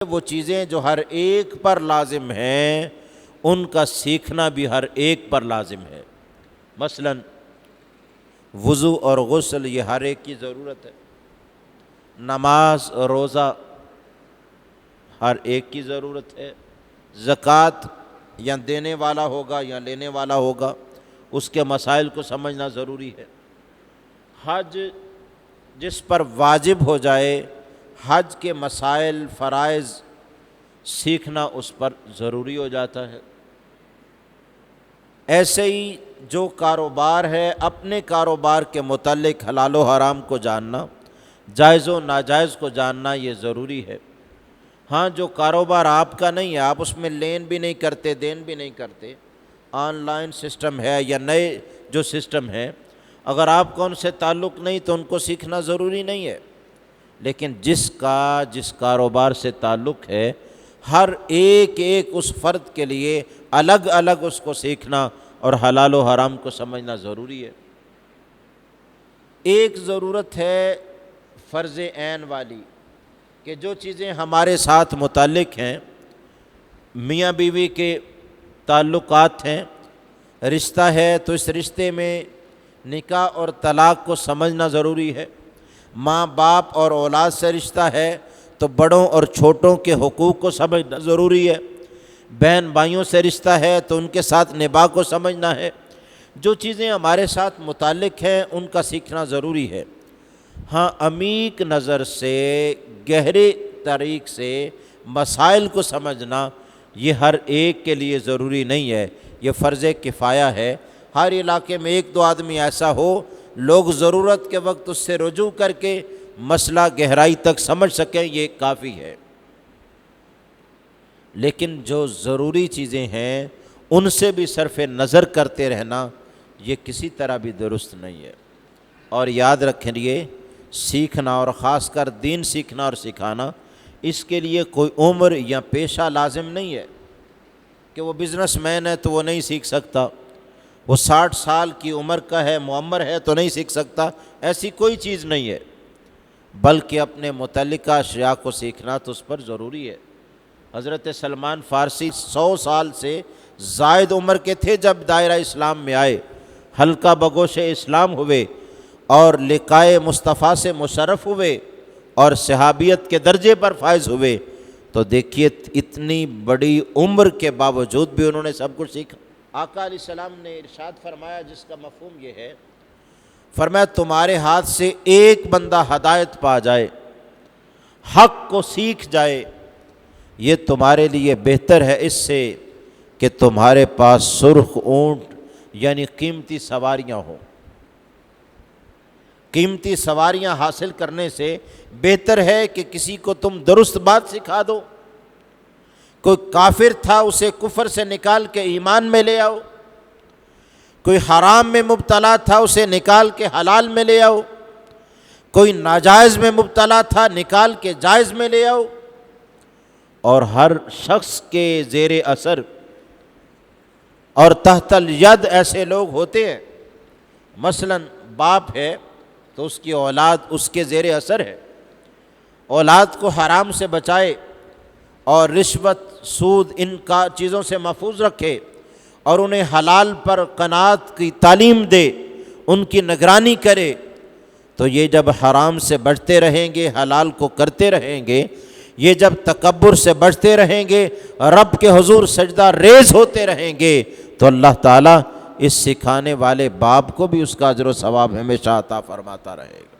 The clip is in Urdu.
وہ چیزیں جو ہر ایک پر لازم ہیں ان کا سیکھنا بھی ہر ایک پر لازم ہے۔ مثلا وضو اور غسل یہ ہر ایک کی ضرورت ہے، نماز اور روزہ ہر ایک کی ضرورت ہے، زکوٰۃ یا دینے والا ہوگا یا لینے والا ہوگا اس کے مسائل کو سمجھنا ضروری ہے، حج جس پر واجب ہو جائے حج کے مسائل فرائض سیکھنا اس پر ضروری ہو جاتا ہے۔ ایسے ہی جو کاروبار ہے اپنے کاروبار کے متعلق حلال و حرام کو جاننا، جائز و ناجائز کو جاننا یہ ضروری ہے۔ ہاں جو کاروبار آپ کا نہیں ہے، آپ اس میں لین بھی نہیں کرتے دین بھی نہیں کرتے، آن لائن سسٹم ہے یا نئے جو سسٹم ہے، اگر آپ کا ان سے تعلق نہیں تو ان کو سیکھنا ضروری نہیں ہے، لیکن جس کاروبار سے تعلق ہے ہر ایک اس فرد کے لیے الگ الگ اس کو سیکھنا اور حلال و حرام کو سمجھنا ضروری ہے۔ ایک ضرورت ہے فرض عین والی کہ جو چیزیں ہمارے ساتھ متعلق ہیں، میاں بیوی کے تعلقات ہیں، رشتہ ہے تو اس رشتے میں نکاح اور طلاق کو سمجھنا ضروری ہے، ماں باپ اور اولاد سے رشتہ ہے تو بڑوں اور چھوٹوں کے حقوق کو سمجھنا ضروری ہے، بہن بھائیوں سے رشتہ ہے تو ان کے ساتھ نباہ کو سمجھنا ہے۔ جو چیزیں ہمارے ساتھ متعلق ہیں ان کا سیکھنا ضروری ہے۔ ہاں عمیق نظر سے گہرے طریق سے مسائل کو سمجھنا یہ ہر ایک کے لیے ضروری نہیں ہے، یہ فرض کفایہ ہے۔ ہر علاقے میں ایک دو آدمی ایسا ہو لوگ ضرورت کے وقت اس سے رجوع کر کے مسئلہ گہرائی تک سمجھ سکیں، یہ کافی ہے۔ لیکن جو ضروری چیزیں ہیں ان سے بھی صرف نظر کرتے رہنا یہ کسی طرح بھی درست نہیں ہے۔ اور یاد رکھیں یہ سیکھنا اور خاص کر دین سیکھنا اور سکھانا اس کے لیے کوئی عمر یا پیشہ لازم نہیں ہے کہ وہ بزنس مین ہے تو وہ نہیں سیکھ سکتا، وہ 60 سال کی عمر کا ہے معمر ہے تو نہیں سیکھ سکتا، ایسی کوئی چیز نہیں ہے، بلکہ اپنے متعلقہ اشیاء کو سیکھنا تو اس پر ضروری ہے۔ حضرت سلمان فارسی 100 سال سے زائد عمر کے تھے جب دائرہ اسلام میں آئے، حلقہ بگوش اسلام ہوئے اور لقائے مصطفیٰ سے مشرف ہوئے اور صحابیت کے درجے پر فائز ہوئے، تو دیکھیے اتنی بڑی عمر کے باوجود بھی انہوں نے سب کچھ سیکھا۔ آقا علیہ السلام نے ارشاد فرمایا جس کا مفہوم یہ ہے، فرمایا تمہارے ہاتھ سے ایک بندہ ہدایت پا جائے، حق کو سیکھ جائے، یہ تمہارے لیے بہتر ہے اس سے کہ تمہارے پاس سرخ اونٹ یعنی قیمتی سواریاں ہوں۔ قیمتی سواریاں حاصل کرنے سے بہتر ہے کہ کسی کو تم درست بات سکھا دو۔ کوئی کافر تھا اسے کفر سے نکال کے ایمان میں لے آؤ، کوئی حرام میں مبتلا تھا اسے نکال کے حلال میں لے آؤ، کوئی ناجائز میں مبتلا تھا نکال کے جائز میں لے آؤ، اور ہر شخص کے زیر اثر اور تحت الید ایسے لوگ ہوتے ہیں۔ مثلا باپ ہے تو اس کی اولاد اس کے زیر اثر ہے، اولاد کو حرام سے بچائے اور رشوت سود ان کا چیزوں سے محفوظ رکھے اور انہیں حلال پر قناعت کی تعلیم دے، ان کی نگرانی کرے، تو یہ جب حرام سے بچتے رہیں گے حلال کو کرتے رہیں گے، یہ جب تکبر سے بچتے رہیں گے رب کے حضور سجدہ ریز ہوتے رہیں گے، تو اللہ تعالیٰ اس سکھانے والے باپ کو بھی اس کا اجر و ثواب ہمیشہ عطا فرماتا رہے گا۔